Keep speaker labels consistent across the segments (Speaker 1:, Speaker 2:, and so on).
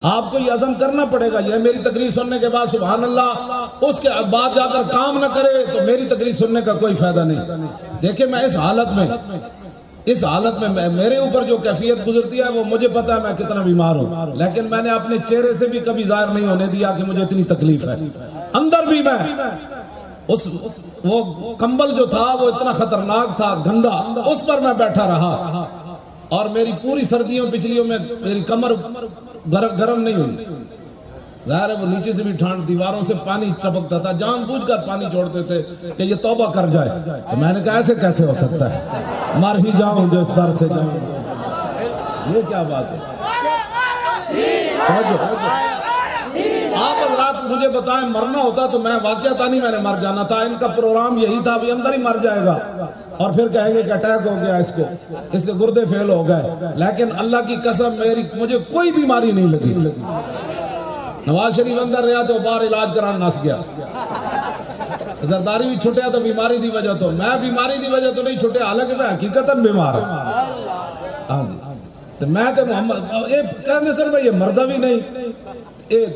Speaker 1: آپ کو یہ عزم کرنا پڑے گا، یہ میری تقریر سننے کے بعد سبحان اللہ اس کے بعد جا کر کام نہ کرے تو میری تقریر سننے کا کوئی فائدہ نہیں۔ دیکھیں میں اس حالت میں میرے اوپر جو کیفیت گزرتی ہے وہ مجھے پتا ہے میں کتنا بیمار ہوں، لیکن میں نے اپنے چہرے سے بھی کبھی ظاہر نہیں ہونے دیا کہ مجھے اتنی تکلیف ہے۔ اندر بھی میں وہ کمبل جو تھا وہ اتنا خطرناک تھا، گندا، اس پر میں بیٹھا رہا اور میری پوری سردیوں پچھلیوں میں میری کمر گرم نہیں ہوئی۔ ظاہر ہے وہ نیچے سے بھی ٹھنڈ، دیواروں سے پانی ٹپکتا تھا، جان بوجھ کر پانی چھوڑتے تھے کہ یہ توبہ کر جائے۔ تو میں نے کہا ایسے کیسے ہو سکتا ہے، مر ہی جاؤں جو اس در سے جاؤں۔ یہ کیا بات ہے؟ آپ حضرات مجھے بتائیں مرنا ہوتا تو میں واقعہ نہیں، میں نے مر جانا تھا۔ ان کا پروگرام یہی تھا بھی اندر ہی مر جائے گا اور پھر کہیں گے کہ اٹیک ہو گیا اس کے گردے فیل ہو گئے، لیکن اللہ کی قسم مجھے کوئی بیماری نہیں لگی۔ نواز شریف اندر رہا تو باہر علاج کران نس گیا، زرداری بھی چھٹیا تو بیماری دی وجہ تو، میں بیماری دی وجہ تو نہیں چھٹیا، حالانکہ میں حقیقتاً بیمار ہوں۔ تو میں تو محمد کہنے سر میں یہ مردہ بھی نہیں،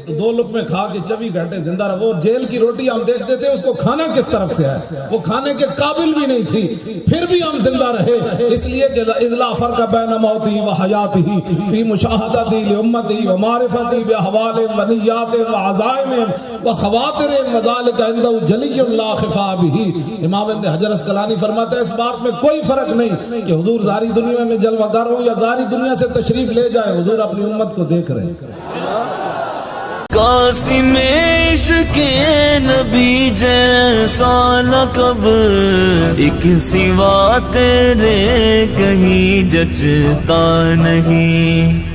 Speaker 1: 2 لقمے کھا کے 24 گھنٹے زندہ رہا۔ وہ جیل کی روٹی ہم دیکھتے تھے اس کو کھانا کس طرف سے ہے، وہ کھانے کے قابل بھی نہیں تھی، پھر بھی ہم زندہ رہے، اس لیے کہ اذلا فرق بین موتی و حیاتی فی مشاہدتی لامتی و معرفتی باحوال و نیات و عزائم و خواتر و ذلک عنده جلی لا خفا بہ۔ امام ابن حجر اسقلانی فرماتا ہے اس بات میں کوئی فرق نہیں کہ حضور ظاہری دنیا میں جلوہ گر ہوں یا ظاہری دنیا سے تشریف لے جائے، حضور اپنی امت کو دیکھ رہے ہیں۔
Speaker 2: قاسم عشق نبی جیسا لقب ایک سوا تیرے کہیں جچتا نہیں۔